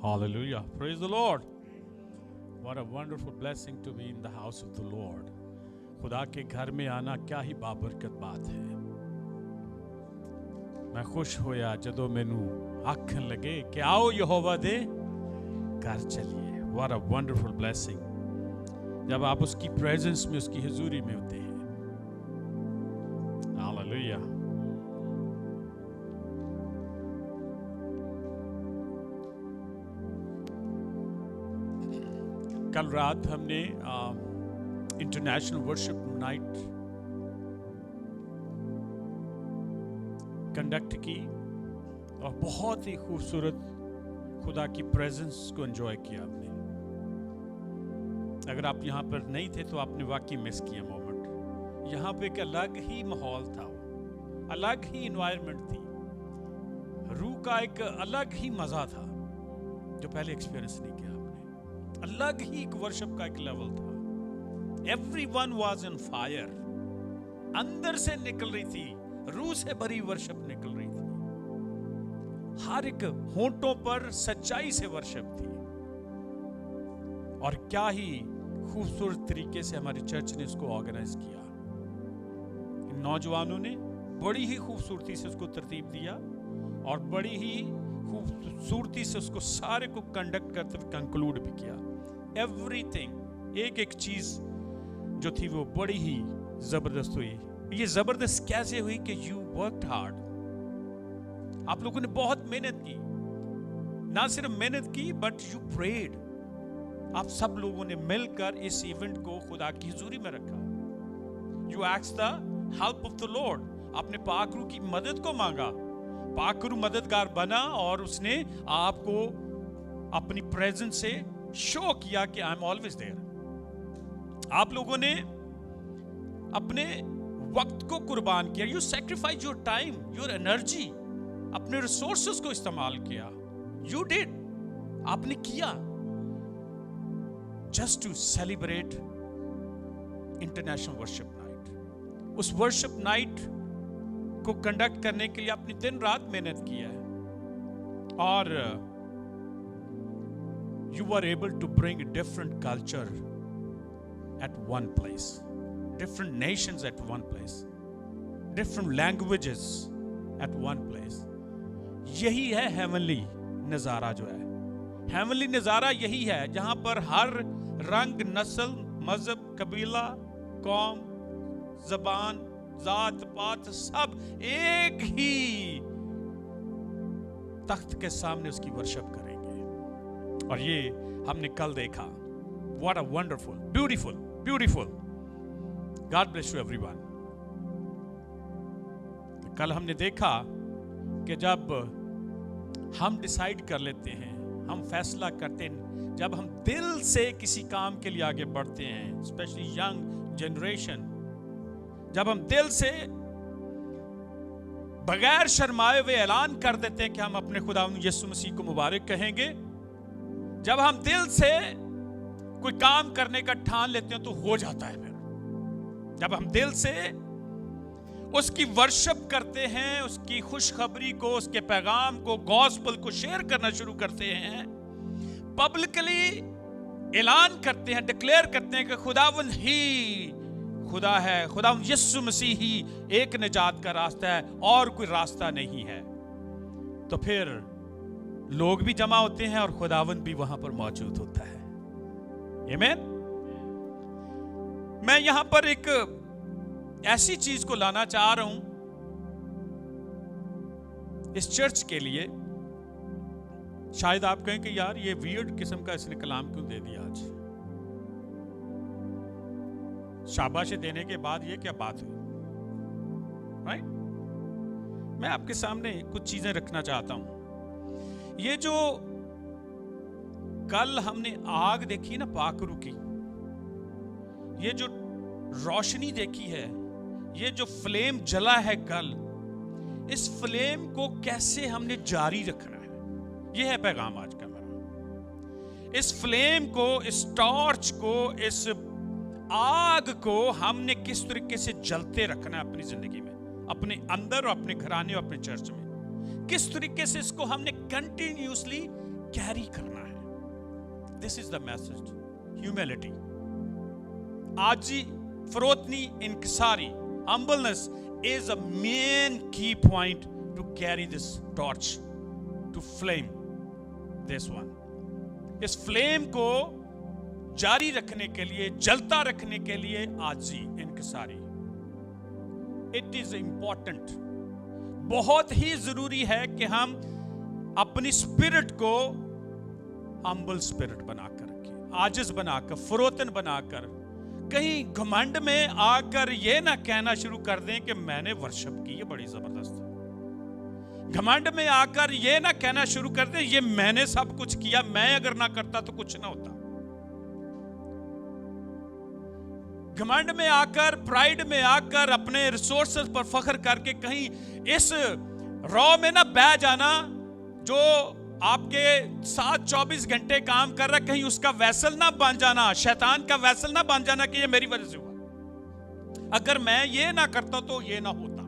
Hallelujah. Praise the Lord. What a wonderful blessing to be in the house of the Lord. खुदा के घर में आना क्या ही बाबरकत बात है। मैं खुश होया जदों मैनू आखन लगे कि आओ यहोवा दे घर चलिए। What a wonderful blessing. जब आप उसकी प्रेजेंस में, उसकी हुजूरी में होते हैं। Hallelujah. कल रात हमने इंटरनेशनल वर्शिप नाइट कंडक्ट की और बहुत ही खूबसूरत खुदा की प्रेजेंस को एंजॉय किया आपने। अगर आप यहाँ पर नहीं थे तो आपने वाकई मिस किया मोमेंट। यहाँ पे एक अलग ही माहौल था, अलग ही एनवायरनमेंट थी, रूह का एक अलग ही मजा था जो पहले एक्सपीरियंस नहीं किया। अलग ही एक वर्शिप का एक लेवल था। Everyone was on fire. अंदर से निकल रही थी, रूह से भरी वर्शिप निकल रही थी। हर एक होंठों पर सच्चाई से वर्शिप थी। और क्या ही खूबसूरत तरीके से हमारी चर्च ने इसको ऑर्गेनाइज किया। इन नौजवानों ने बड़ी ही खूबसूरती से उसको तरतीब दिया और बड़ी ही खूबसूरती से उसको सारे को कंडक्ट करते हुए कंक्लूड भी किया। एवरीथिंग, एक एक चीज जो थी वो बड़ी ही जबरदस्त हुई। ये जबरदस्त कैसे हुई कि यू वर्कड हार्ड। आप लोगों ने बहुत मेहनत की, ना सिर्फ मेहनत की बट यू प्रेड। आप सब लोगों ने मिलकर इस इवेंट को खुदा की हुजूरी में रखा। You asked the help of the Lord. आपने पाक रूह की मदद को मांगा। पाक रूह मददगार बना और उसने आपको अपनी प्रेजेंस से शो किया कि आई एम ऑलवेज देयर। आप लोगों ने अपने वक्त को कुर्बान किया। You sacrifice your time, your energy, अपने रिसोर्सेस को इस्तेमाल किया। यू डिड, आपने किया just to celebrate international worship night. उस वर्शिप नाइट को कंडक्ट करने के लिए आपने दिन रात मेहनत की है और you were able to bring a different culture at one place, different nations at one place, different languages at one place. यही है heavenly नज़ारा जो है। heavenly नज़ारा यही है जहां पर हर रंग, नस्ल, मजहब, कबीला, कौम, ज़बान, जात पात सब एक ही तख्त के सामने उसकी वर्शिप करेंगे। और ये हमने कल देखा। What a wonderful, beautiful, beautiful. God bless you everyone. कल हमने देखा कि जब हम डिसाइड कर लेते हैं, हम फैसला करते हैं, जब हम दिल से किसी काम के लिए आगे बढ़ते हैं, स्पेशली यंग जनरेशन, जब हम दिल से बगैर शर्माए हुए ऐलान कर देते हैं कि हम अपने खुदा यीशु मसीह को मुबारक कहेंगे, जब हम दिल से कोई काम करने का ठान लेते हैं तो हो जाता है। फिर जब हम दिल से उसकी वर्शिप करते हैं, उसकी खुशखबरी को, उसके पैगाम को, गॉस्पेल को शेयर करना शुरू करते हैं, पब्लिकली ऐलान करते हैं, डिक्लेयर करते हैं कि खुदावंद ही खुदा है, खुदावंद यीशु मसीह ही एक निजात का रास्ता है और कोई रास्ता नहीं है, तो फिर लोग भी जमा होते हैं और खुदावंद भी वहां पर मौजूद होता है। आमीन। मैं यहां पर एक ऐसी चीज को लाना चाह रहा हूं इस चर्च के लिए। शायद आप कहें कि यार ये वियर्ड किस्म का इसने कलाम क्यों दे दिया आज। शाबाशी देने के बाद ये क्या बात हुई, राइट? मैं आपके सामने कुछ चीजें रखना चाहता हूं। ये जो कल हमने आग देखी ना पाक रूह की, ये जो रोशनी देखी है, ये जो फ्लेम जला है कल, इस फ्लेम को कैसे हमने जारी रखना है, ये है पैगाम आज का मेरा। इस फ्लेम को, इस टॉर्च को, इस आग को हमने किस तरीके से जलते रखना है अपनी जिंदगी में, अपने अंदर और अपने घराने और अपने चर्च में। किस तरीके से इसको हमने कंटिन्यूसली कैरी करना है। This is the message, humility. आजी फरोतनी इंकसारी, humbleness is a main key point to carry this torch, to flame this one. इस फ्लेम को जारी रखने के लिए, जलता रखने के लिए आजी इंकसारी, इट इज इंपॉर्टेंट, बहुत ही जरूरी है कि हम अपनी स्पिरिट को हम्बल स्पिरिट बनाकर रखें, आजिज बनाकर, फरोतन बनाकर। कहीं घमंड में आकर ये ना कहना शुरू कर दें कि मैंने वर्शिप की, ये बड़ी जबरदस्त है। घमंड में आकर ये ना कहना शुरू कर दें ये मैंने सब कुछ किया, मैं अगर ना करता तो कुछ ना होता। घमंड में आकर, प्राइड में आकर, अपने रिसोर्सेज पर फख्र करके कहीं इस रॉ में ना बह जाना, जो आपके साथ 24 घंटे काम कर रहा, कहीं उसका वैसल ना बन जाना, शैतान का वैसल ना बन जाना कि ये मेरी वजह से हुआ, अगर मैं ये ना करता तो ये ना होता,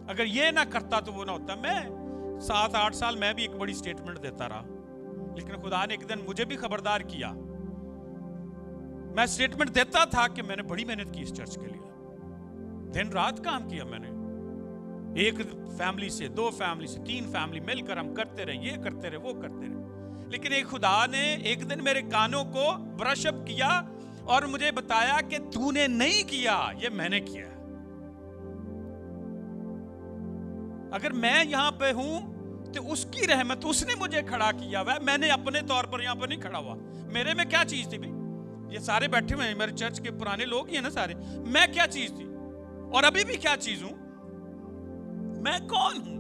अगर ये ना करता तो वो ना होता। मैं 7-8 साल मैं भी एक बड़ी स्टेटमेंट देता रहा, लेकिन खुदा ने एक दिन मुझे भी खबरदार किया। मैं स्टेटमेंट देता था कि मैंने बड़ी मेहनत की इस चर्च के लिए, दिन रात काम किया मैंने, एक फैमिली से 2 फैमिली से 3 फैमिली मिलकर हम करते रहे, ये करते रहे, वो करते रहे। लेकिन एक खुदा ने एक दिन मेरे कानों को ब्रश अप किया और मुझे बताया कि तूने नहीं किया, ये मैंने किया। अगर मैं यहां पे हूं तो उसकी रहमत, उसने मुझे खड़ा किया हुआ है, मैंने अपने तौर पर यहां पर नहीं खड़ा हुआ। मेरे में क्या चीज थी भाई? ये सारे बैठे हुए हैं मेरे चर्च के पुराने लोग ही हैं ना सारे, मैं क्या चीज थी और अभी भी क्या चीज हूं? मैं कौन हूं?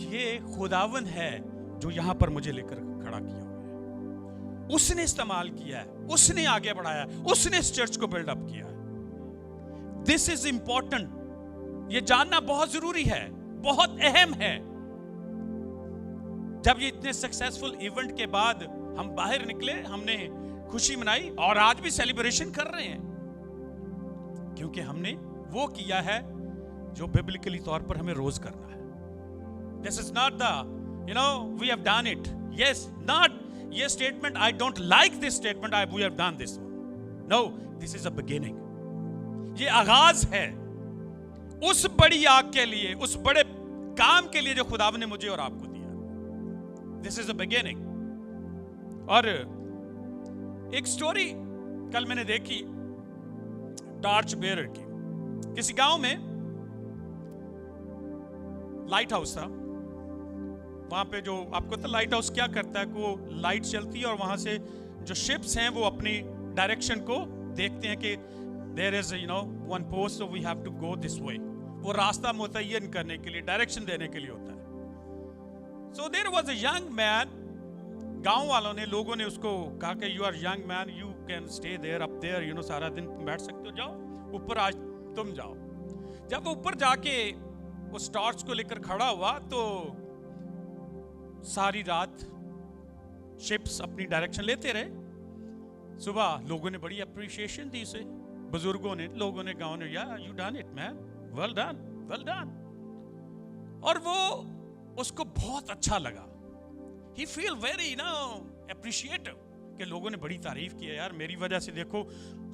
ये खुदावन है जो यहां पर मुझे लेकर खड़ा किया हुआ है, उसने इस्तेमाल किया है, उसने आगे बढ़ाया, उसने इस चर्च को बिल्डअप किया है। दिस इज इंपॉर्टेंट, ये जानना बहुत जरूरी है, बहुत अहम है। जब ये इतने सक्सेसफुल इवेंट के बाद हम बाहर निकले, हमने खुशी मनाई और आज भी सेलिब्रेशन कर रहे हैं, क्योंकि हमने वो किया है जो बिब्लिकली तौर पर हमें रोज करना है। This is not the we have done it, yes, not ये statement, I don't like this statement, we have done this, no, this is a beginning. ये आगाज है उस बड़ी आग के लिए, उस बड़े काम के लिए जो खुदावन ने मुझे और आपको दिया। This is a beginning. और एक स्टोरी कल मैंने देखी टॉर्च बेयरर की। किसी गांव में लाइट हाउस था, वहां पे जो आपको तो लाइट हाउस क्या करता है कि वो लाइट चलती है और वहां से जो शिप्स हैं वो अपनी डायरेक्शन को देखते हैं कि there is one post, so we have to go this way. वो रास्ता मुतय्यन करने के लिए, डायरेक्शन देने के लिए होता है। So there was a young man, गांव वालों ने, लोगों ने उसको कहा कि you are young man, you can stay there, up there, सारा दिन बैठ सकते हो, जाओ ऊपर, आज तुम जाओ। जब वो ऊपर जाके उस टॉर्च को लेकर खड़ा हुआ तो सारी रात शिप्स अपनी डायरेक्शन लेते रहे। सुबह लोगों ने बड़ी अप्रिशिएशन दी उसे, बुजुर्गों ने, लोगों ने, गांव ने, या you done it man, well done, well done. और वो उसको बहुत अच्छा लगा, ही फील वेरी अप्रिशिएटिव, कि लोगों ने बड़ी तारीफ की है, यार मेरी वजह से देखो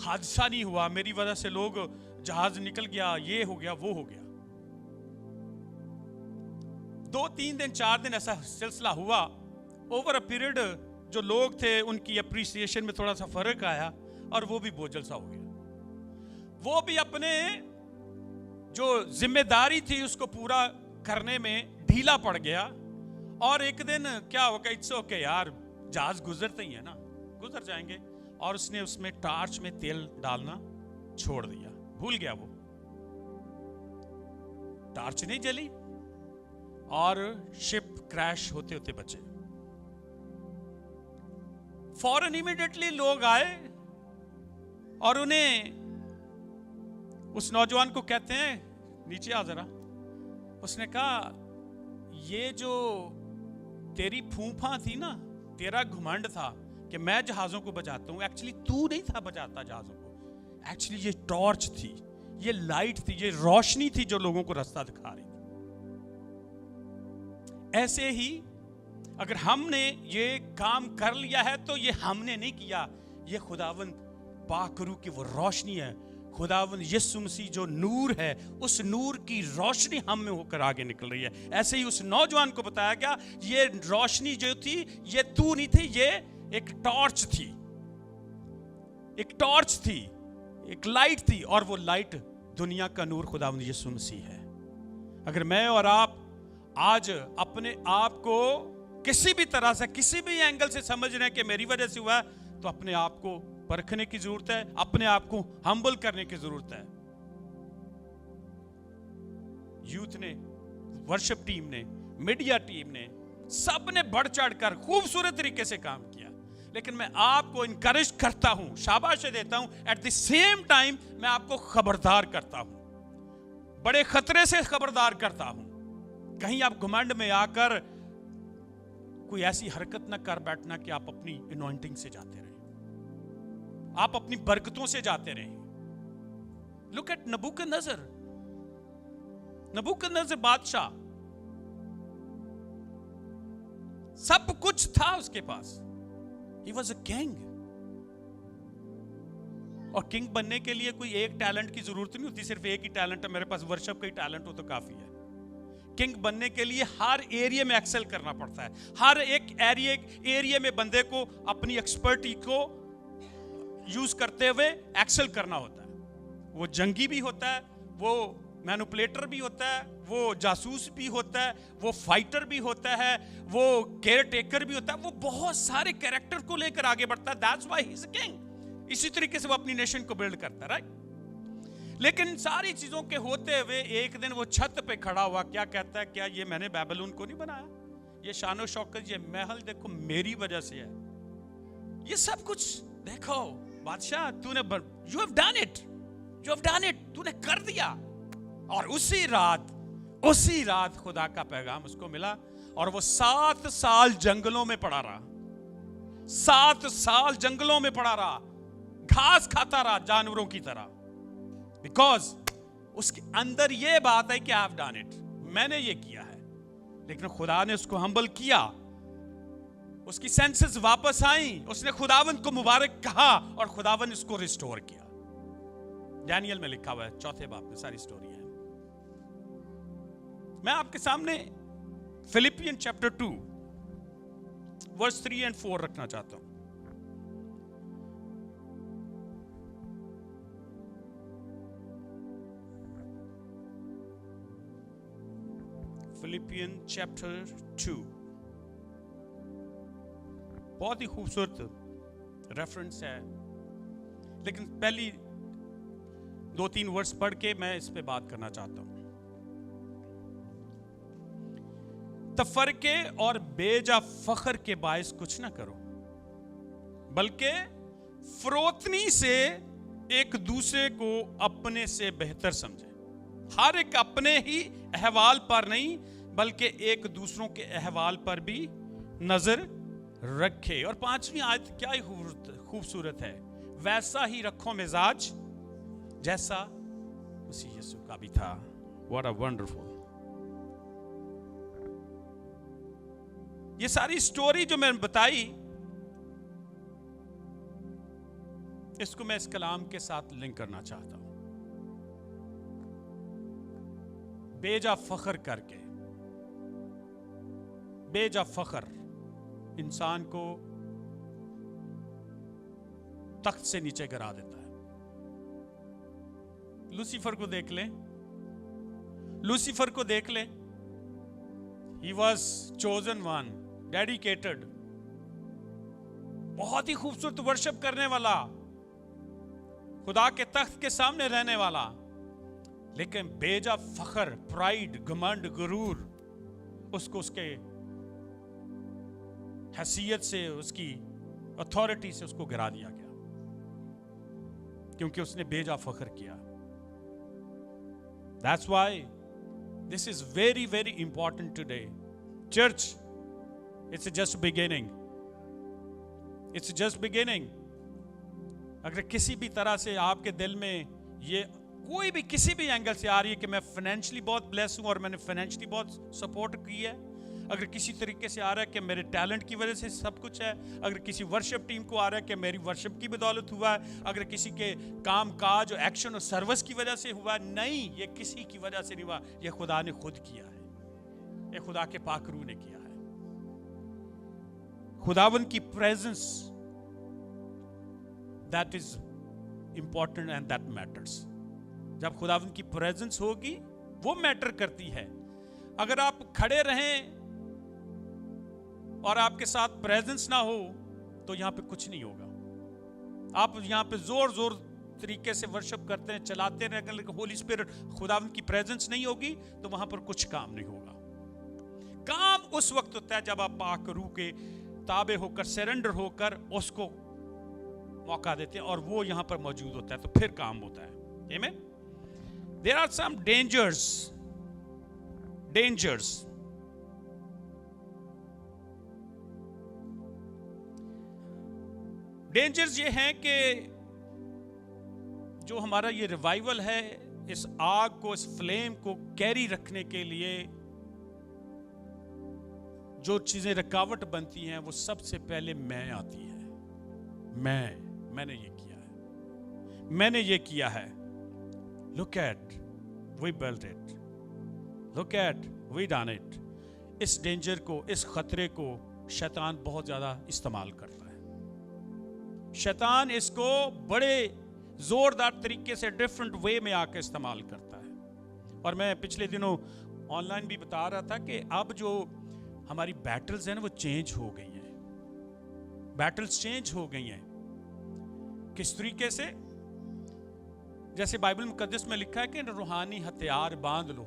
हादसा नहीं हुआ, मेरी वजह से लोग, जहाज निकल गया, ये हो गया, वो हो गया। 2-3 दिन 4 दिन ऐसा सिलसिला हुआ। ओवर अ पीरियड जो लोग थे उनकी अप्रिसिएशन में थोड़ा सा फर्क आया और वो भी बोझल सा हो गया। वो भी अपने जो जिम्मेदारी थी उसको पूरा करने में ढीला पड़ गया। और एक दिन क्या होगा, इट्स ओके यार, जहाज गुजरते ही है ना, गुजर जाएंगे। और उसने उसमें टार्च में तेल डालना छोड़ दिया, भूल गया। वो टार्च नहीं जली और शिप क्रैश होते होते बचे। फौरन इमीडिएटली लोग आए और उन्हें, उस नौजवान को कहते हैं, नीचे आ जरा। उसने कहा, ये जो तेरी फूफा थी ना, तेरा घुमंड था कि मैं जहाजों को बचाता हूं, एक्चुअली तू नहीं था बचाता जहाजों को, एक्चुअली ये टॉर्च थी, ये लाइट थी, ये रोशनी थी जो लोगों को रास्ता दिखा रही थी। ऐसे ही اگر ہم نے یہ کام کر لیا ہے تو یہ ہم نے نہیں کیا, یہ خداوند پاک روح کی وہ روشنی ہے, خداوند یسوع مسیح جو نور ہے, اس نور کی روشنی ہم میں ہو کر آگے نکل رہی ہے. ایسے ہی اس نوجوان کو بتایا گیا یہ روشنی جو تھی یہ تو نہیں تھی, یہ ایک ٹارچ تھی, ایک ٹارچ تھی, ایک لائٹ تھی, اور وہ لائٹ دنیا کا نور خداوند یسوع مسیح ہے. اگر میں اور آپ آج اپنے آپ کو کسی بھی طرح سے کسی بھی اینگل سے سمجھ رہے ہیں کہ میری وجہ سے ہوا ہے, تو اپنے آپ کو پرکھنے کی ضرورت ہے, اپنے آپ کو ہمبل کرنے کی ضرورت ہے. یوتھ نے, ورشپ ٹیم نے, میڈیا ٹیم نے, سب نے بڑھ چڑھ کر خوبصورت طریقے سے کام کیا, لیکن میں آپ کو انکریج کرتا ہوں, شاباشی دیتا ہوں, ایٹ دی سیم ٹائم میں آپ کو خبردار کرتا ہوں, بڑے خطرے سے خبردار کرتا ہوں. کہیں آپ گھمنڈ میں آ کر کوئی ایسی حرکت نہ کر بیٹھنا کہ آپ اپنی انوائنٹنگ سے جاتے رہیں, آپ اپنی برکتوں سے جاتے رہیں. لک ایٹ نبوکدنیزر, نبوکدنیزر بادشاہ, سب کچھ تھا اس کے پاس. He was a king. اور کنگ بننے کے لیے کوئی ایک ٹیلنٹ کی ضرورت نہیں ہوتی, صرف ایک ہی ٹیلنٹ ہے میرے پاس, ورشپ کا ہی ٹیلنٹ ہو تو کافی ہے. کنگ بننے کے لیے ہر ایریا میں ایکسل کرنا پڑتا ہے, ہر ایک ایریا میں بندے کو اپنی ایکسپرٹی کو یوز کرتے ہوئے ایکسل کرنا ہوتا ہے. وہ جنگی بھی ہوتا ہے, وہ مینوپلیٹر بھی ہوتا ہے, وہ جاسوس بھی ہوتا ہے, وہ فائٹر بھی ہوتا ہے, وہ کیئر ٹیکر بھی ہوتا ہے, وہ بہت سارے کیریکٹر کو لے کر آگے بڑھتا ہے. That's why he is a king. اسی طریقے سے وہ اپنی نیشن کو بلڈ کرتا ہے, رائٹ. لیکن ساری چیزوں کے ہوتے ہوئے ایک دن وہ چھت پہ کھڑا ہوا, کیا کہتا ہے, کیا یہ میں نے بیبلون کو نہیں بنایا, یہ شان و شوکت, یہ محل دیکھو میری وجہ سے ہے, یہ سب کچھ دیکھو بادشاہ تو نے you have done it, تو نے کر دیا. اور اسی رات خدا کا پیغام اس کو ملا, اور وہ 7 سال جنگلوں میں پڑا رہا, 7 سال جنگلوں میں پڑا رہا, گھاس کھاتا رہا جانوروں کی طرح, بیکاز اس کے اندر یہ بات ہے کہ I have done it, میں نے یہ کیا ہے. لیکن خدا نے اس کو ہمبل کیا, اس کی سینسز واپس آئیں, اس نے خداوند کو مبارک کہا, اور خداوند اس کو ریسٹور کیا. ڈینیل میں لکھا ہوا ہے 4 باب میں ساری سٹوری ہے. میں آپ کے سامنے فلپین چیپٹر 2 ورس 3 and 4 رکھنا چاہتا ہوں. فلپین چیپٹر 2 بہت ہی خوبصورت ریفرنس ہے, لیکن پہلی 2-3 ورس پڑھ کے میں اس پہ بات کرنا چاہتا ہوں. تفرقے اور بیجا فخر کے باعث کچھ نہ کرو, بلکہ فروتنی سے ایک دوسرے کو اپنے سے بہتر سمجھے. ہر ایک اپنے ہی احوال پر نہیں بلکہ ایک دوسروں کے احوال پر بھی نظر رکھے. اور 5ویں آیت کیا ہی خوبصورت ہے, ویسا ہی رکھو مزاج جیسا مسیح یسوع کا بھی تھا. What a wonderful. یہ ساری سٹوری جو میں نے بتائی, اس کو میں اس کلام کے ساتھ لنک کرنا چاہتا ہوں. بیجا فخر کر کے, بیجا فخر انسان کو تخت سے نیچے گرا دیتا ہے. لوسیفر کو دیکھ لیں, لوسیفر کو دیکھ لیں. He was chosen one, dedicated, بہت ہی خوبصورت ورشپ کرنے والا, خدا کے تخت کے سامنے رہنے والا, لیکن بیجا فخر, پرائیڈ, گھمنڈ, غرور, اس کو اس کے حیثیت سے, اس کی اتھارٹی سے اس کو گرا دیا گیا, کیونکہ اس نے بیجا فخر کیا. That's why this is very, very important today. Church, it's just beginning. It's just beginning. اگر کسی بھی طرح سے آپ کے دل میں یہ کوئی بھی کسی بھی اینگل سے آ رہی ہے کہ میں فائنینشلی بہت بلیس ہوں اور میں نے فائنینشلی بہت سپورٹ کی ہے, अगर किसी तरीके से आ रहा है कि मेरे टैलेंट की वजह से सब कुछ है, अगर किसी वर्शिप टीम को आ रहा है कि मेरी वर्शिप की बदौलत हुआ है, अगर किसी के काम काज और एक्शन और सर्विस की वजह से हुआ, नहीं, ये किसी की वजह से नहीं हुआ, ये खुदा ने खुद किया है, ये खुदा के पाक रूह ने किया है। खुदावन की presence, that is important and that matters. जब खुदावन की प्रेजेंस होगी वो मैटर करती है। अगर आप खड़े रहें और आपके साथ प्रेजेंस ना हो तो यहां पे कुछ नहीं होगा। आप यहां पे जोर जोर तरीके से वर्शिप करते हैं, चलाते रहें, लेकिन होली स्पिरिट, खुदावन की प्रेजेंस नहीं होगी तो वहां पर कुछ काम नहीं होगा। काम उस वक्त होता है जब आप पाक रूह के ताबे होकर, सरेंडर होकर उसको मौका देते हैं और वो यहां पर मौजूद होता है, तो फिर काम होता है। आमीन। There are some dangers. Dangers ये हैं कि जो हमारा ये रिवाइवल है, इस आग को, इस फ्लेम को कैरी रखने के लिए जो चीजें रुकावट बनती हैं, वो सबसे पहले मैं आती है। मैंने ये किया है, मैंने ये किया है। Look at, we built it. Look at, we done it. इस डेंजर को, इस खतरे को शैतान बहुत ज्यादा इस्तेमाल करता है। शैतान इसको बड़े जोरदार तरीके से डिफरेंट वे में आकर इस्तेमाल करता है। और मैं पिछले दिनों ऑनलाइन भी बता रहा था कि अब जो हमारी बैटल्स हैं ना, वो चेंज हो गई हैं। बैटल्स चेंज हो गई हैं। किस तरीके से? जैसे बाइबल मुकद्दस में लिखा है कि रूहानी हथियार बांध लो।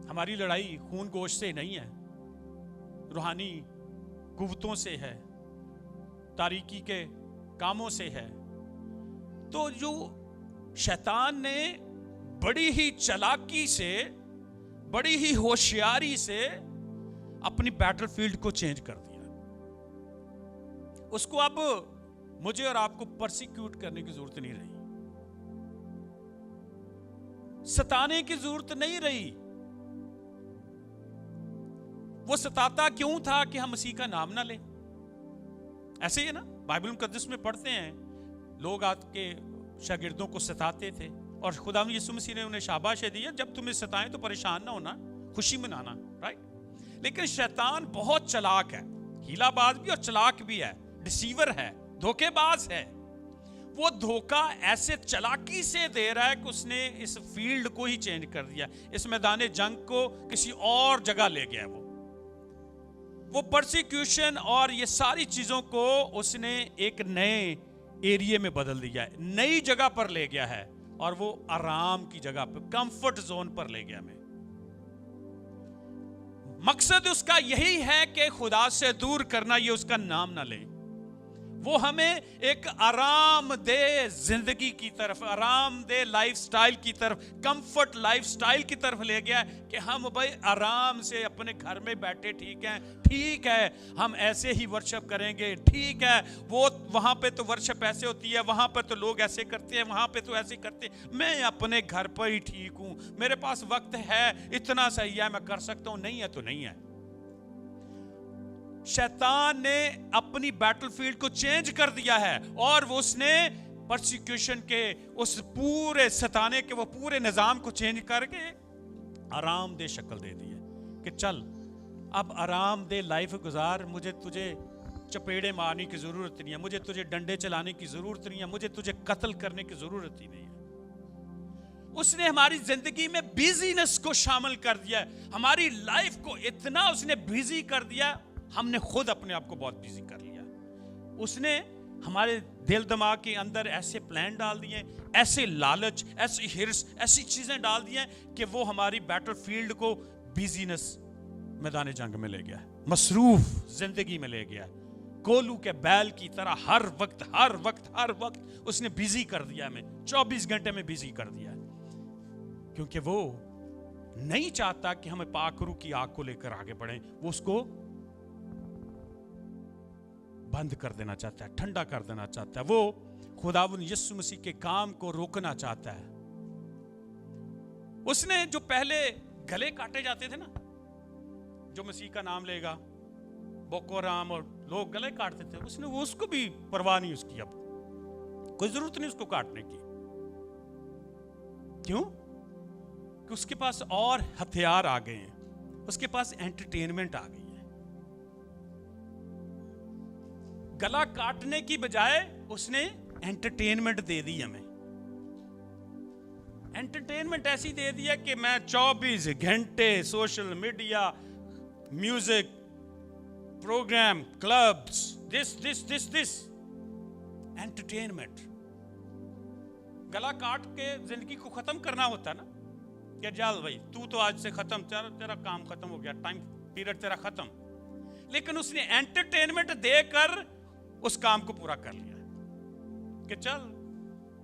हमारी लड़ाई खून गोश्त से नहीं है, रूहानी कुव्वतों से है, तारीकी के कामों से है। तो जो शैतान ने बड़ी ही चालाकी से, बड़ी ही होशियारी से अपनी बैटलफील्ड को चेंज कर दिया। उसको अब मुझे और आपको परसिक्यूट करने की जरूरत नहीं रही, सताने की जरूरत नहीं रही। वो सताता क्यों था? कि हम मसीह का नाम ना लें। ऐसे ही ना, बाइबल मुकद्दस में पढ़ते हैं, लोग आके शागिर्दों को सताते थे और खुदा यीशु मसीह ने उन्हें शाबाशी दी है, जब तुम्हें सताएं तो परेशान ना होना, खुशी मनाना, राइट। लेकिन शैतान बहुत चालाक है, हीलाबाज भी और चालाक भी है, डिसीवर है, धोखेबाज है। वो धोखा ऐसे चालाकी से दे रहा है कि उसने इस फील्ड को ही चेंज कर दिया, इस मैदान जंग को किसी और जगह ले गया। वो परसिक्यूशन और ये सारी चीजों को उसने एक नए एरिया में बदल दिया है, नई जगह पर ले गया है, और वो आराम की जगह पर, कंफर्ट जोन पर ले गया। मैं मकसद उसका यही है कि खुदा से दूर करना, ये उसका नाम ना ले। वो हमें एक आरामदेह जिंदगी की तरफ, आरामदेह लाइफस्टाइल की तरफ, कंफर्ट लाइफस्टाइल की तरफ ले गया कि हम भाई आराम से अपने घर में बैठे, ठीक है, हम ऐसे ही वर्शिप करेंगे, ठीक है, वो वहां पे तो वर्शिप ऐसे होती है, वहां पर तो लोग ऐसे करते हैं, वहां पे तो ऐसे करते हैं, मैं अपने घर पर ही ठीक हूं, मेरे पास वक्त है, इतना सही है, मैं कर सकता हूं, नहीं है तो नहीं है। शैतान ने अपनी बैटलफील्ड को चेंज कर दिया है और वो उसने परसिक्यूशन के उस पूरे सताने के वो पूरे निजाम को चेंज करके आरामदेह शक्ल दे दी है कि चल अब आरामदेह लाइफ गुजार, मुझे तुझे चपेड़े मारने की जरूरत नहीं है, मुझे तुझे डंडे चलाने की जरूरत नहीं है, मुझे तुझे कत्ल करने की जरूरत ही नहीं है। उसने हमारी जिंदगी में बिजीनेस को शामिल कर दिया, हमारी लाइफ को इतना उसने बिजी कर दिया, हमने खुद अपने आप को बहुत बिजी कर लिया। उसने हमारे दिल दिमाग के अंदर ऐसे प्लान डाल दिए, ऐसे लालच, ऐसी हिर्स, ऐसी चीजें डाल दी हैं कि वो हमारी बैटलफील्ड को बिजीनेस मैदान जंग में ले गया, मसरूफ जिंदगी में ले गया, कोलू के बैल की तरह हर वक्त उसने बिजी कर दिया, हमें 24 घंटे में बिजी कर दिया, क्योंकि वो नहीं चाहता कि हमें पाकरू की आग को लेकर आगे बढ़ें। वो उसको बंद कर देना चाहता है, ठंडा कर देना चाहता है, वो खुदावंद यीशु मसीह के काम को रोकना चाहता है। उसने जो पहले गले काटे जाते थे ना, जो मसीह का नाम लेगा, बोको राम, और लोग गले काटते थे, उसने वो उसको भी परवाह नहीं उसकी, अब कोई जरूरत नहीं उसको काटने की। क्यों? कि उसके पास और हथियार आ गए हैं, उसके पास एंटरटेनमेंट आ गई है। गला काटने की बजाय उसने एंटरटेनमेंट दे दी हमें। एंटरटेनमेंट ऐसी दे दिया कि मैं 24 घंटे social media, music, programme, clubs, this entertainment. गला काट के जिंदगी को खत्म करना होता ना, कि जाल भाई तू तो आज से खत्म, तेरा काम खत्म हो गया, टाइम पीरियड तेरा खत्म। लेकिन उसने एंटरटेनमेंट देकर उस काम को पूरा कर लिया कि चल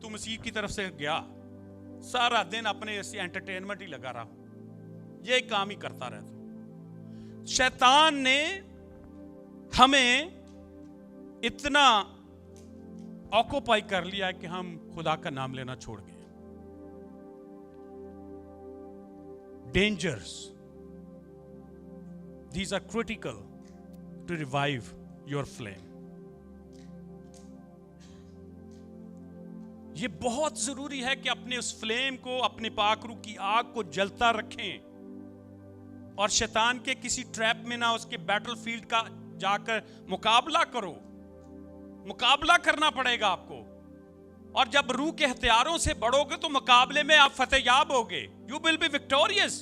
तू मसीह की तरफ से गया, सारा दिन अपने ऐसी एंटरटेनमेंट ही लगा रहा, ये काम ही करता रहता। शैतान ने हमें इतना ऑक्यूपाई कर लिया है कि हम खुदा का नाम लेना छोड़ गए। Dangers. These are critical to revive your flame. ये बहुत जरूरी है कि अपने उस फ्लेम को, अपने पाकरू की आग को जलता रखें और शैतान के किसी ट्रैप में ना, उसके बैटलफील्ड का जाकर मुकाबला करो। मुकाबला करना पड़ेगा आपको, और जब रूह के हथियारों से बढ़ोगे तो मुकाबले में आप फतेहयाब होगे। You will be victorious.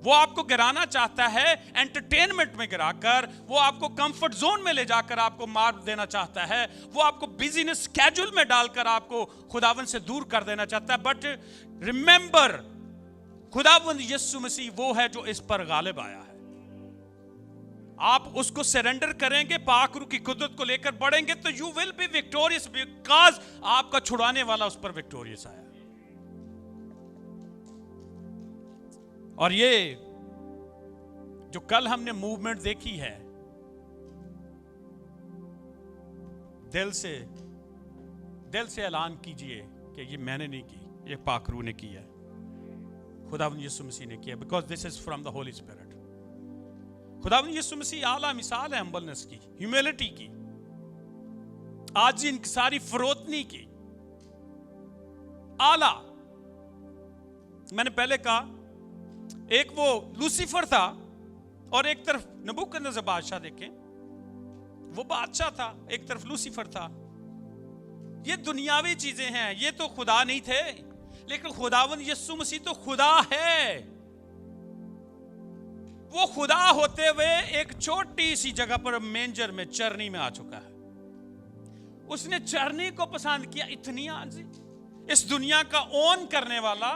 वो आपको गिराना चाहता है एंटरटेनमेंट में गिराकर, वो आपको कंफर्ट जोन में ले जाकर आपको मार देना चाहता है, वो आपको बिजीनेस स्केड्यूल में डालकर आपको खुदावन से दूर कर देना चाहता है। बट रिमेंबर, खुदावन यीशु मसीह वो है जो इस पर गालिब आया है। आप उसको सरेंडर करेंगे, पाक रूह की कुदरत को लेकर बढ़ेंगे, तो you will be victorious, because आपका छुड़ाने वाला उस पर विक्टोरियस आया। और ये जो कल हमने मूवमेंट देखी है, दिल से ऐलान कीजिए कि ये मैंने नहीं की, ये पाक रूह ने की है, खुदावंद यीशु मसीह ने किया, because this is from the Holi spirit. खुदावंद यीशु मसीह आला मिसाल है हम्बलनेस की, ह्यूमिलिटी की, आजी इंकिसारी, फरोतनी की। आला, मैंने पहले कहा, एक वो लूसीफर था और एक तरफ नबूकदनेस्सर बादशाह। देखें, वो बादशाह था, एक तरफ लूसीफर था। ये दुनियावी चीजें हैं, ये तो खुदा नहीं थे। लेकिन खुदावंद यीशु मसीह तो खुदा है। वो खुदा होते हुए एक छोटी सी जगह पर मेंजर में, चरनी में आ चुका है। उसने चरनी को पसंद किया। इतनी आजी, इस दुनिया का ओन करने वाला,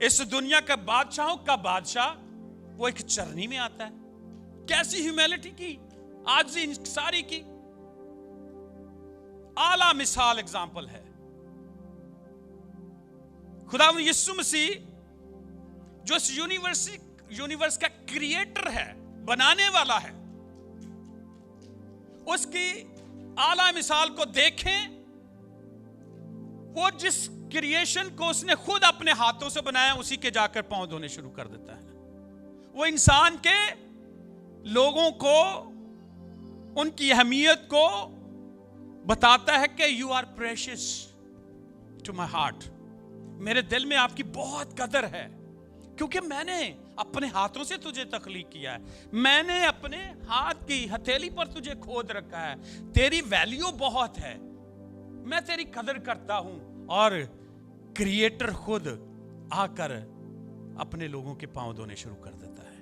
इस दुनिया का बादशाहों का बादशाह, वो एक चरनी में आता है। कैसी ह्यूमिलिटी की, आजी सारी की, आला मिसाल एग्जाम्पल है। खुदावंद यीशु मसीह जो इस यूनिवर्स का क्रिएटर है, बनाने वाला है, उसकी आला मिसाल को देखें। वो जिस क्रिएशन को उसने खुद अपने हाथों से बनाया, उसी के जाकर पांव धोने शुरू कर देता है। वो इंसान के लोगों को, उनकी अहमियत को बताता है कि you are precious to my heart, मेरे दिल में आपकी बहुत कदर है, क्योंकि मैंने अपने हाथों से तुझे तख्लीक किया है, मैंने अपने हाथ की हथेली पर तुझे खोद रखा है, तेरी वैल्यू बहुत है, मैं तेरी कदर करता हूं। और क्रिएटर खुद आकर अपने लोगों के पांव धोने शुरू कर देता है।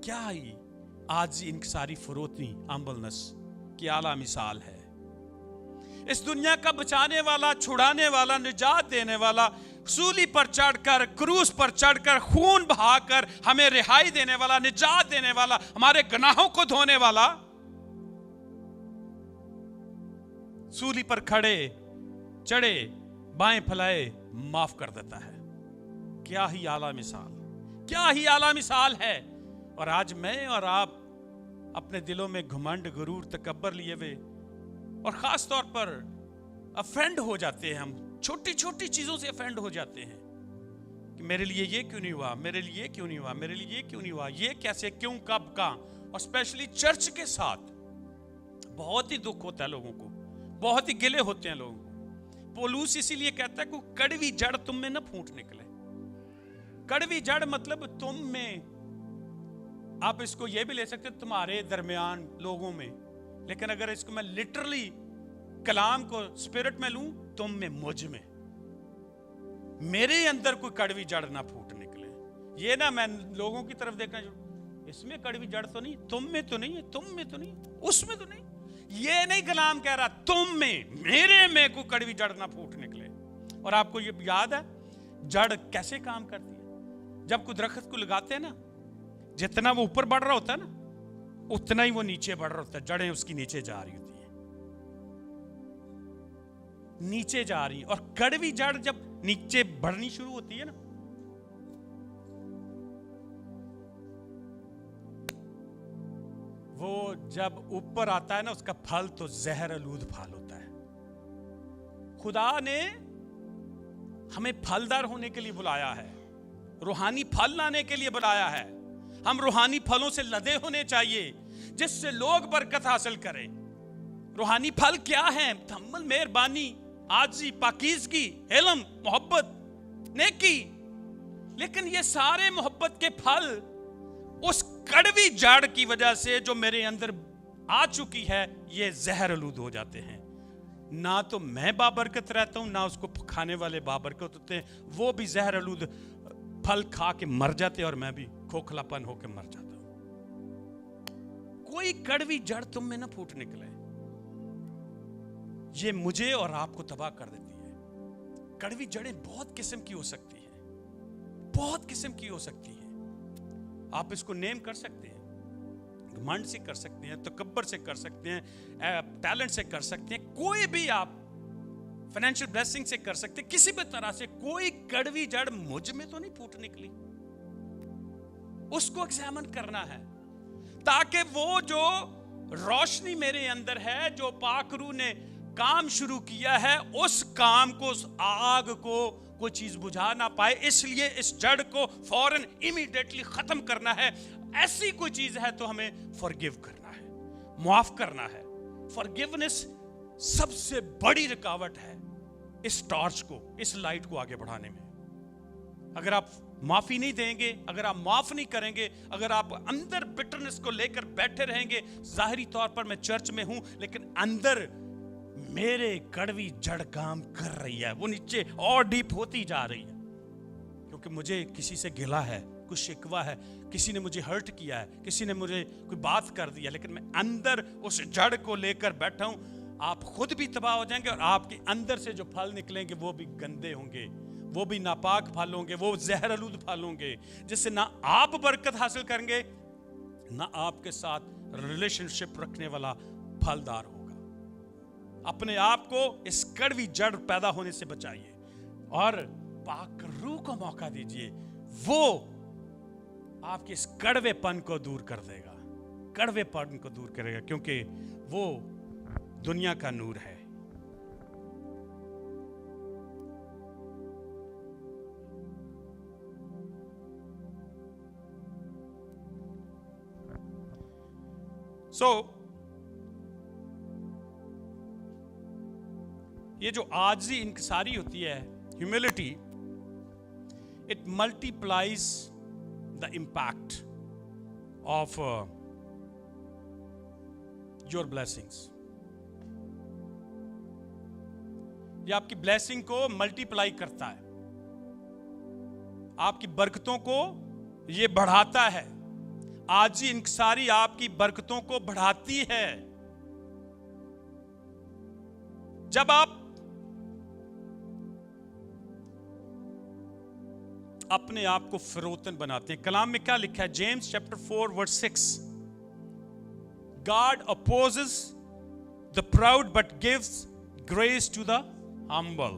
क्या ही आज इनकी फरोतनी, हम्बलनेस की आला मिसाल है। इस दुनिया का बचाने वाला, छुड़ाने वाला, निजात देने वाला, सूली पर चढ़कर, क्रूस पर चढ़कर, खून बहाकर हमें रिहाई देने वाला, निजात देने वाला, हमारे गुनाहों को धोने वाला, सूली पर खड़े चढ़े, बाएं फैलाए, माफ कर देता है। क्या ही आला मिसाल, क्या ही आला मिसाल है। और आज मैं और आप अपने दिलों में घमंड, गुरूर, तकब्बर लिए हुए, और खास तौर पर अफेंड हो जाते हैं। हम छोटी छोटी चीजों से अफेंड हो जाते हैं कि कि मेरे लिए ये क्यों नहीं हुआ, मेरे लिए ये क्यों नहीं हुआ, मेरे लिए ये क्यों नहीं हुआ, ये कैसे, क्यों, कब, कहाँ। और स्पेशली चर्च के साथ बहुत ही दुख होता है लोगों को, बहुत ही गिले होते हैं लोगों को। पौलुस इसीलिए कहता है कि कड़वी जड़ तुम में न फूट निकले। कड़वी जड़ मतलब तुम में, आप इसको ये भी ले सकते हो तुम्हारे दरमियान लोगों में, लेकिन अगर इसको मैं लिटरली कलाम को स्पिरिट में लूं, तुम में, मुझ में, मेरे अंदर कोई कड़वी जड़ ना फूट निकले। ये ना मैं लोगों की तरफ देखना, इसमें कड़वी जड़ तो नहीं, तुम में तो नहीं है, तुम में तो नहीं, उसमें तो नहीं, ये नहीं कलाम कह रहा, तुम में, मेरे में कोई कड़वी जड़ ना फूट निकले। और आपको ये याद है जड़ कैसे काम करती है? जब कोई दरख्त को लगाते हैं ना, जितना वो ऊपर बढ़ रहा होता है ना, उतना ही वो नीचे बढ़ रहा होता है, जड़ें उसकी नीचे जा रही होती है, नीचे जा रही है। और कड़वी जड़ जब नीचे बढ़नी शुरू होती है ना, वो जब ऊपर आता है ना, उसका फल तो जहर आलूद फल होता है। खुदा ने हमें फलदार होने के लिए बुलाया है, रूहानी फल लाने के लिए बुलाया है। हम रूहानी फलों से लदे होने चाहिए जिससे लोग बरकत हासिल करें। रूहानी फल क्या है? तहम्मुल, मेहरबानी, आजी, पाकीज़गी, इल्म, मोहब्बत, नेकी। लेकिन ये सारे मोहब्बत के फल उस कड़वी जड़ की वजह से जो मेरे अंदर आ चुकी है, ये जहर आलूद हो जाते हैं। ना तो मैं बाबरकत रहता हूं, ना उसको खाने वाले बाबरकत होते हैं, वो भी जहर आलूद फल खा के मर जाते हैं और मैं भी खोखलापन होकर मर जाता हूं। कोई कड़वी जड़ तुम में ना फूट निकले, ये मुझे और आपको तबाह कर देती है। कड़वी जड़ें बहुत किस्म की हो सकती है, बहुत किस्म की हो सकती है। आप इसको नेम कर सकते हैं, घमंड से कर सकते हैं, तकब्बर से कर सकते हैं, टैलेंट से कर सकते हैं, कोई भी आप फाइनेंशियल ब्लेसिंग से कर सकते हैं, किसी भी तरह से। कोई कड़वी जड़ मुझ में तो नहीं फूट निकली, उसको एग्जामिन करना है, ताकि वो जो रोशनी मेरे अंदर है, जो पाक रूह ने काम शुरू किया है, उस काम को, उस आग को कोई चीज बुझा ना पाए। इसलिए इस जड़ को फौरन इमीडिएटली खत्म करना है। ऐसी कोई चीज है तो हमें फॉरगिव करना है, माफ करना है। फॉरगिवनेस सबसे बड़ी रुकावट है इस टॉर्च को, इस लाइट को आगे बढ़ाने में। अगर आप माफी नहीं देंगे, अगर आप माफ नहीं करेंगे, अगर आप अंदर बिटरनेस को लेकर बैठे रहेंगे, जाहिरी तौर पर मैं चर्च में हूं लेकिन अंदर मेरे कड़वी जड़ काम कर रही है, वो नीचे और डीप होती जा रही है, क्योंकि मुझे किसी से गिला है, कुछ शिकवा है, किसी ने मुझे हर्ट किया है, किसी ने मुझे कोई बात कर दिया, लेकिन मैं अंदर उस जड़ को लेकर बैठा हूं। आप खुद भी तबाह हो जाएंगे और आपके अंदर से जो फल निकलेंगे वो भी गंदे होंगे, वो भी नापाक फल होंगे, वो जहर आलूद फल होंगे, जिससे ना आप बरकत हासिल करेंगे, ना आपके साथ रिलेशनशिप रखने वाला फलदार होगा। अपने आप को इस कड़वी जड़ पैदा होने से बचाइए और पाक रूह को मौका दीजिए, वो आपके इस कड़वेपन को दूर कर देगा, कड़वेपन को दूर करेगा, क्योंकि वो दुनिया का नूर है। ये जो आजी इंकसारी होती है, humility, it multiplies the impact of your blessings. ये आपकी ब्लेसिंग को मल्टीप्लाई करता है, आपकी बरकतों को ये बढ़ाता है। आजी इंकसारी आपकी बरकतों को बढ़ाती है। जब आप अपने आप को फिरौतन बनाते हैं, कलाम में क्या लिखा है? James chapter 4 verse 6, God opposes the proud but gives grace to the humble.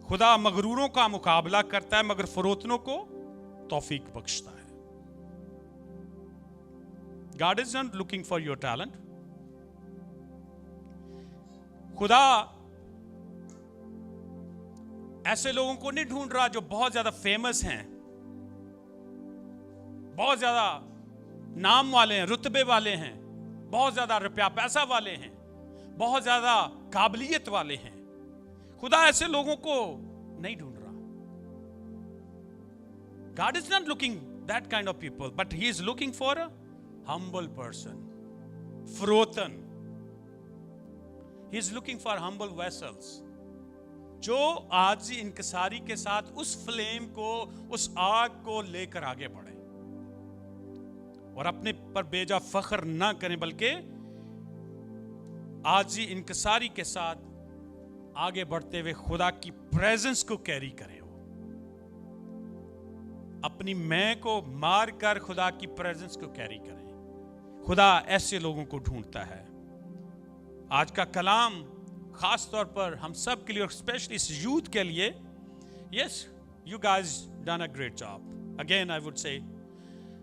खुदा मगरूरों का मुकाबला करता है मगर फिरौतनों को तौफीक बख्शता है। God is not looking for your talent. खुदा ऐसे लोगों को नहीं ढूंढ रहा जो बहुत ज्यादा फेमस हैं, बहुत ज्यादा नाम वाले हैं, रुतबे वाले हैं, बहुत ज्यादा रुपया पैसा वाले हैं, बहुत ज्यादा काबिलियत वाले हैं। खुदा ऐसे लोगों को नहीं ढूंढ रहा। God is not looking that kind of people, but He is looking for a humble person. Froten. He is looking for humble vessels. जो आज इंकसारी के साथ उस फ्लेम को, उस आग को लेकर आगे बढ़े और अपने पर बेजा फख्र ना करें, बल्कि आज ही इंकसारी के साथ आगे बढ़ते हुए खुदा की प्रेजेंस को कैरी करें। हो अपनी मैं को मार कर खुदा की प्रेजेंस को कैरी करें। खुदा ऐसे लोगों को ढूंढता है। आज का कलाम खास तौर पर हम सब के लिए और स्पेशली इस यूथ के लिए, yes you guys done a great job. Again I would say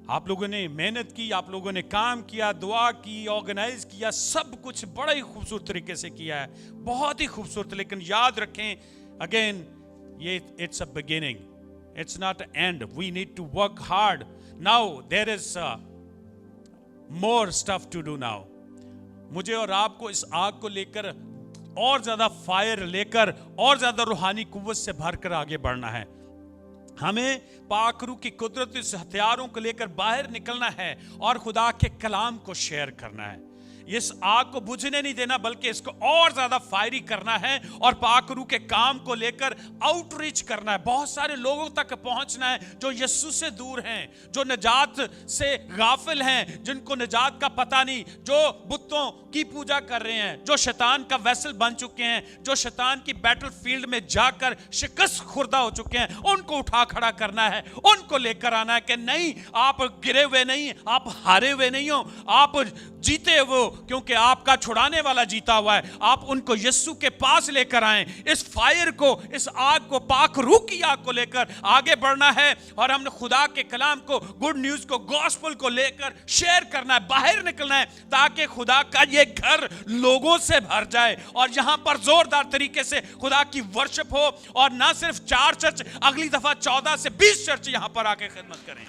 आप लोगों ने मेहनत की, आप लोगों ने काम किया, दुआ की, ऑर्गेनाइज किया, सब कुछ बड़ा ही खूबसूरत तरीके से किया है, बहुत ही खूबसूरत। लेकिन याद रखें अगेन, ये it's a beginning, it's not end. We need to work hard. Now there is more stuff to do. Now मुझे और आपको इस आग को लेकर और ज्यादा फायर लेकर और ज्यादा रूहानी कुव्वत से भरकर आगे बढ़ना है। हमें पाकरू की कुदरत इस हथियारों को लेकर बाहर निकलना है और खुदा के कलाम को शेयर करना है। इस आग को बुझने नहीं देना, बल्कि इसको और ज्यादा फायरी करना है और पाकरू के काम को लेकर आउटरीच करना है। बहुत सारे लोगों तक पहुंचना है जो यीशु से दूर हैं, जो निजात से गाफिल हैं, जिनको निजात का पता नहीं, जो बुतों की पूजा कर रहे हैं, जो शैतान का वेसल बन चुके हैं, जो शैतान की बैटल फील्ड में जाकर शिकस्त खुर्दा हो चुके हैं। उनको उठा खड़ा करना है, उनको लेकर आना है कि नहीं, आप गिरे हुए नहीं, आप हारे हुए नहीं हो, आप जीते हो, क्योंकि आपका छुड़ाने वाला जीता हुआ है। आप उनको यीशु के पास लेकर आए। इस फायर को, इस आग को, पाक रूह की आग को लेकर आगे बढ़ना है और हमने खुदा के कलाम को, गुड न्यूज को, गॉस्पेल को लेकर शेयर करना है, बाहर निकलना है, ताकि खुदा का ये घर लोगों से भर जाए और यहां पर जोरदार तरीके से खुदा की वर्शिप हो। और ना सिर्फ 4 चर्च, अगली दफा 14 से 20 चर्च यहां पर आके खिदमत करें।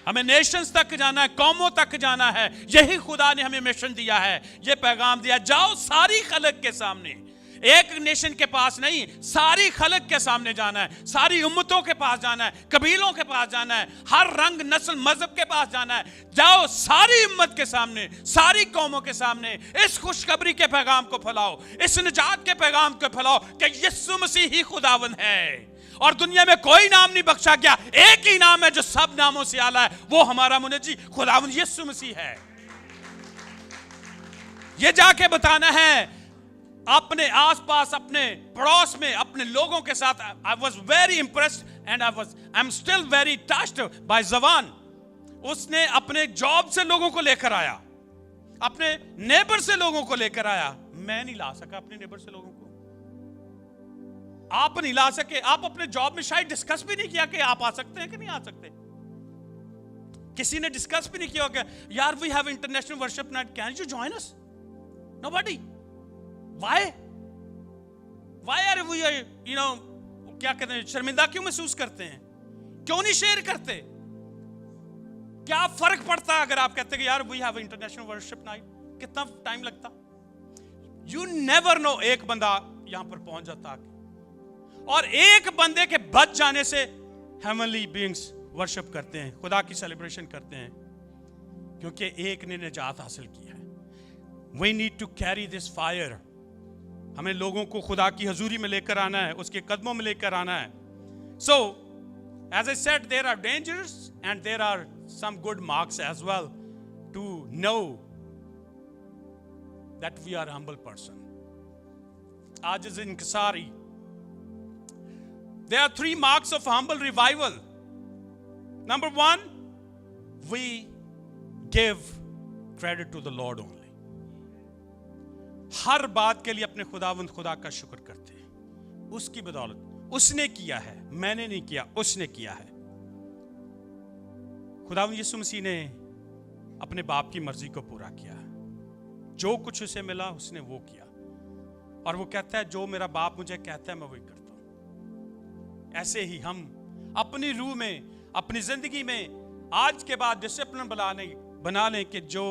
हमें नेशंस तक जाना है, कौमों तक जाना है। यही खुदा ने हमें मिशन दिया है, ये पैगाम दिया, जाओ सारी खलक के सामने। एक नेशन के पास नहीं, सारी खलक के सामने जाना है, सारी उम्मतों के पास जाना है, कबीलों के पास जाना है, हर रंग नस्ल मजहब के पास जाना है। जाओ सारी उम्मत के सामने, सारी कौमों के सामने इस खुशखबरी के पैगाम को फैलाओ, इस निजात के पैगाम को फैलाओ कि यीशु मसीह ही खुदावंद है और दुनिया में कोई नाम नहीं बख्शा गया। एक ही नाम है जो सब नामों से आला है, वो हमारा मुनज्जी खुदावंद यीशु मसीह है। ये जाके बताना है अपने आसपास, अपने पड़ोस में, अपने लोगों के साथ। I was very impressed and I am still very touched bye जवान। उसने अपने जॉब से लोगों को लेकर आया, अपने नेबर से लोगों को लेकर आया। मैं नहीं ला सका अपने नेबर से लोगों को, आप नहीं ला सके। आप अपने जॉब में शायद डिस्कस भी नहीं किया कि आप आ सकते हैं कि नहीं आ सकते। किसी ने डिस्कस भी नहीं किया कि यार we have international worship night, can you join us? Nobody. Why are we, you know, क्या कहते हैं, शर्मिंदा क्यों महसूस करते हैं? क्यों नहीं शेयर करते? क्या फर्क पड़ता अगर आप कहते कि यार we have international worship night? कितना टाइम लगता? You never know. एक बंदा यहां पर पहुंच जाता और एक बंदे के बच जाने से हेवनली बीइंग्स वर्शिप करते हैं, खुदा की सेलिब्रेशन करते हैं, क्योंकि एक ने निजात हासिल की है। We need to carry this fire. हमें लोगों को खुदा की हजूरी में लेकर आना है, उसके कदमों में लेकर आना है। So, as I said, there are dangers and there are some good marks as well to know that we are a humble person. Ajiz inkisari. There are 3 marks of humble revival. Number 1, we give credit to the Lord only. हर बात के लिए अपने खुदावंद खुदा का शुक्र करते हैं, उसकी बदौलत। उसने किया है, मैंने नहीं किया, उसने किया है। खुदावंद यीशु मसीह ने अपने बाप की मर्जी को पूरा किया, जो कुछ उसे मिला उसने वो किया। اور وہ کہتا ہے جو میرا باپ مجھے کہتا ہے میں وہی کرتا ہوں. ایسے ہی ہم اپنی روح میں, اپنی زندگی میں آج کے بعد ڈسپلن بنا لیں کہ جو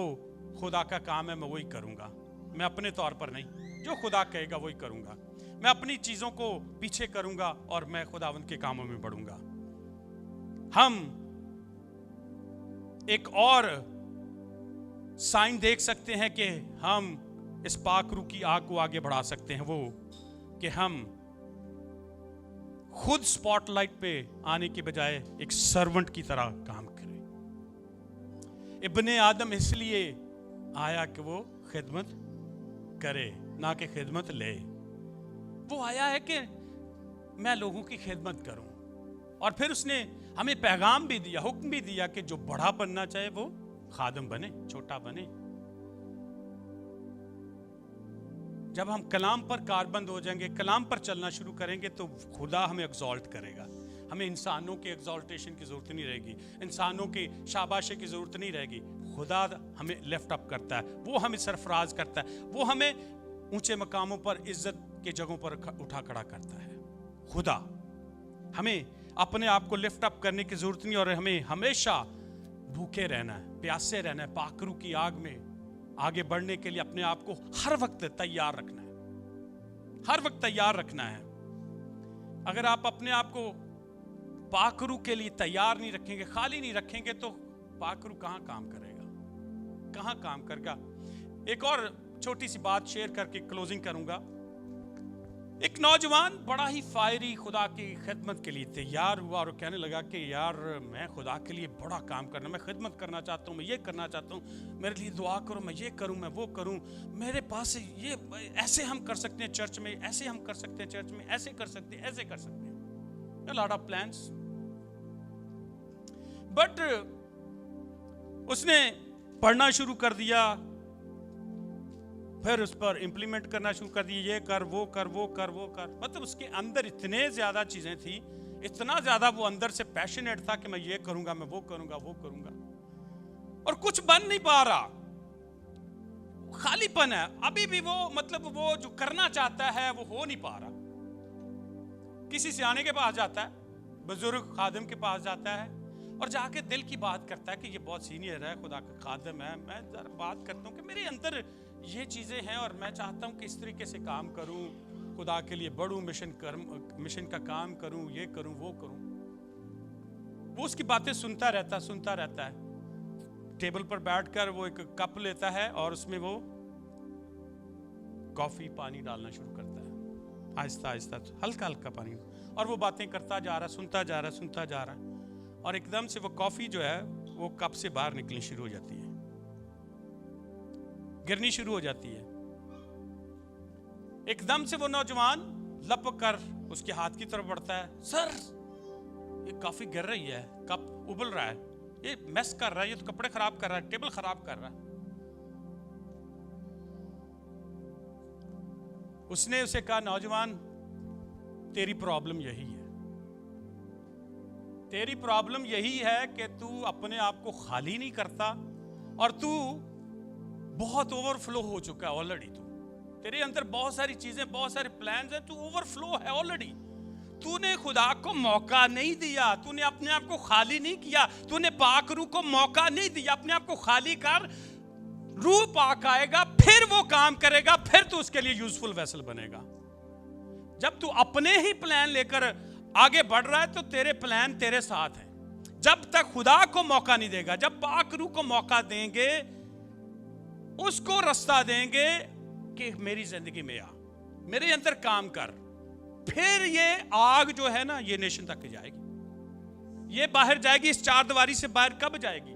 خدا کا کام ہے میں وہی کروں گا, میں اپنے طور پر نہیں, جو خدا کہے گا وہی کروں گا. میں اپنی چیزوں کو پیچھے کروں گا اور میں خداوند کے کاموں میں بڑھوں گا. ہم ایک اور سائن دیکھ سکتے ہیں کہ ہم اس پاک روح کی آگ کو آگے بڑھا سکتے ہیں, وہ کہ ہم خود سپاٹ لائٹ پہ آنے کے بجائے ایک سرونٹ کی طرح کام کریں. ابن آدم اس لیے آیا کہ وہ خدمت کرے, نہ کہ خدمت لے. وہ آیا ہے کہ میں لوگوں کی خدمت کروں, اور پھر اس نے ہمیں پیغام بھی دیا, حکم بھی دیا کہ جو بڑا بننا چاہے وہ خادم بنے, چھوٹا بنے. جب ہم کلام پر کاربند ہو جائیں گے, کلام پر چلنا شروع کریں گے, تو خدا ہمیں ایگزالٹ کرے گا. ہمیں انسانوں کے ایگزالٹیشن کی ضرورت نہیں رہے گی, انسانوں کی شاباشی کی ضرورت نہیں رہے گی. خدا ہمیں لفٹ اپ کرتا ہے, وہ ہمیں سرفراز کرتا ہے, وہ ہمیں اونچے مقاموں پر, عزت کے جگہوں پر اٹھا کھڑا کرتا ہے. خدا ہمیں اپنے آپ کو لفٹ اپ کرنے کی ضرورت نہیں, اور ہمیں ہمیشہ بھوکے رہنا ہے, پیاسے رہنا ہے, پاک روح کی آگ میں آگے بڑھنے کے لیے اپنے آپ کو ہر وقت تیار رکھنا ہے, ہر وقت تیار رکھنا ہے. اگر آپ اپنے آپ کو پاک روح کے لیے تیار نہیں رکھیں گے, خالی نہیں رکھیں گے, تو پاک روح کہاں کام کرے گا, کہاں کام کرے گا. ایک اور چھوٹی سی بات شیئر کر کے کلوزنگ کروں گا. ایک نوجوان بڑا ہی فائری خدا کی خدمت کے لیے تیار ہوا, اور کہنے لگا کہ یار میں خدا کے لیے بڑا کام کرنا, میں خدمت کرنا چاہتا ہوں, میں یہ کرنا چاہتا ہوں, میرے لیے دعا کرو, میں یہ کروں, میں وہ کروں, میرے پاس یہ ایسے ہم کر سکتے ہیں چرچ میں, ایسے ہم کر سکتے ہیں چرچ میں, ایسے کر سکتے ہیں, ایسے کر سکتے ہیں. A lot of plans. But اس نے پڑھنا شروع کر دیا, پھر اس پر امپلیمنٹ کرنا شروع کر دیا, یہ کر, وہ کر, وہ کر, وہ کر. مطلب اس کے اندر اتنے زیادہ چیزیں تھیں, اتنا زیادہ وہ اندر سے پیشنیٹ تھا کہ میں یہ کروں گا, میں وہ کروں گا, وہ کروں گا, اور کچھ بن نہیں پا رہا, خالی پن ہے ابھی بھی. وہ مطلب وہ جو کرنا چاہتا ہے وہ ہو نہیں پا رہا. کسی سیانے کے پاس جاتا ہے, بزرگ خادم کے پاس جاتا ہے, اور جا کے دل کی بات کرتا ہے کہ یہ بہت سینئر ہے, خدا کا خادم ہے, میں ذرا بات کرتا ہوں کہ میرے اندر یہ چیزیں ہیں, اور میں چاہتا ہوں کہ اس طریقے سے کام کروں, خدا کے لیے بڑھوں, مشن کا کام کروں, یہ کروں, وہ کروں. وہ اس کی باتیں سنتا رہتا ہے. ٹیبل پر بیٹھ کر وہ ایک کپ لیتا ہے, اور اس میں وہ کافی پانی ڈالنا شروع کرتا ہے, آہستہ آہستہ, ہلکا ہلکا پانی, اور وہ باتیں کرتا جا رہا, سنتا جا رہا, اور ایک دم سے وہ کافی جو ہے وہ کپ سے باہر نکلنی شروع ہو جاتی ہے, گرنی شروع ہو جاتی ہے. ایک دم سے وہ نوجوان لپک کر اس کے ہاتھ کی طرف بڑھتا ہے, سر یہ کافی گر رہی ہے, کپ ابل رہا ہے, یہ میس کر رہا ہے, یہ تو کپڑے خراب کر رہا ہے, ٹیبل خراب کر رہا ہے. اس نے اسے کہا, نوجوان تیری پرابلم یہی ہے, تیری پرابلم یہی ہے کہ تو اپنے آپ کو خالی نہیں کرتا, اور تو بہت اوور فلو ہو چکا ہے آلریڈی. تیرے اندر بہت ساری چیزیں, بہت سارے پلانز ہیں, تو اوور فلو ہے آلریڈی. تو نے خدا کو موقع نہیں دیا, تو نے اپنے آپ کو خالی نہیں کیا, تو نے پاک روح کو موقع نہیں دیا. اپنے آپ کو خالی کر, روح پاک آئے گا, پھر وہ کام کرے گا, پھر تو اس کے لیے یوزفل ویسل بنے گا. جب تو اپنے ہی پلان لے کر آگے بڑھ رہا ہے تو تیرے پلان تیرے ساتھ ہیں. جب تک خدا کو موقع نہیں دے گا, جب پاک روح کو موقع دیں گے, اس کو رستہ دیں گے کہ میری زندگی میں آ, میرے اندر کام کر, پھر یہ آگ جو ہے نا یہ نیشن تک جائے گی, یہ باہر جائے گی. اس چار دیواری سے باہر کب جائے گی؟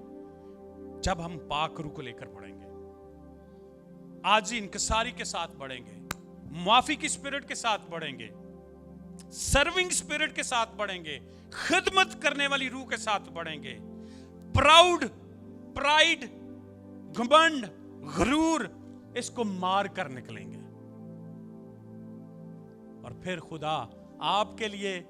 جب ہم پاک روح کو لے کر بڑھیں گے, عاجزی انکساری کے ساتھ بڑھیں گے, معافی کی اسپرٹ کے ساتھ بڑھیں گے, سرونگ اسپرٹ کے ساتھ بڑھیں گے, خدمت کرنے والی روح کے ساتھ بڑھیں گے. پرائڈ, گھمنڈ, غرور, اس کو مار کر نکلیں گے, اور پھر خدا آپ کے لیے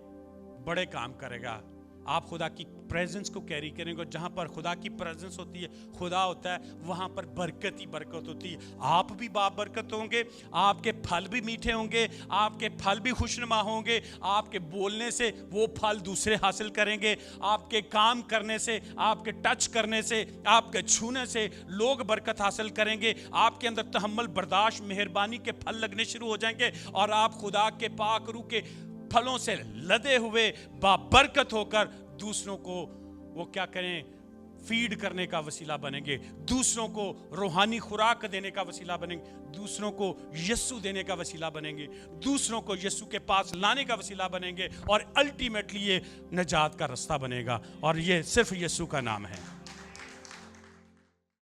بڑے کام کرے گا. آپ خدا کی پریزنس کو کیری کریں گے. اور جہاں پر خدا کی پریزنس ہوتی ہے, خدا ہوتا ہے, وہاں پر برکت ہی برکت ہوتی ہے. آپ بھی بابرکت ہوں گے, آپ کے پھل بھی میٹھے ہوں گے, آپ کے پھل بھی خوشنما ہوں گے. آپ کے بولنے سے وہ پھل دوسرے حاصل کریں گے. آپ کے کام کرنے سے, آپ کے ٹچ کرنے سے, آپ کے چھونے سے لوگ برکت حاصل کریں گے. آپ کے اندر تحمل, برداشت, مہربانی کے پھل لگنے شروع ہو جائیں گے, اور آپ خدا کے پاک روح کے پھلوں سے لدے ہوئے بابرکت ہو کر دوسروں کو وہ کیا کریں, فیڈ کرنے کا وسیلہ بنیں گے. دوسروں کو روحانی خوراک دینے کا وسیلہ بنیں گے. دوسروں کو یسوع دینے کا وسیلہ بنیں گے. دوسروں کو یسوع کے پاس لانے کا وسیلہ بنیں گے. اور الٹیمیٹلی یہ نجات کا راستہ بنے گا, اور یہ صرف یسوع کا نام ہے.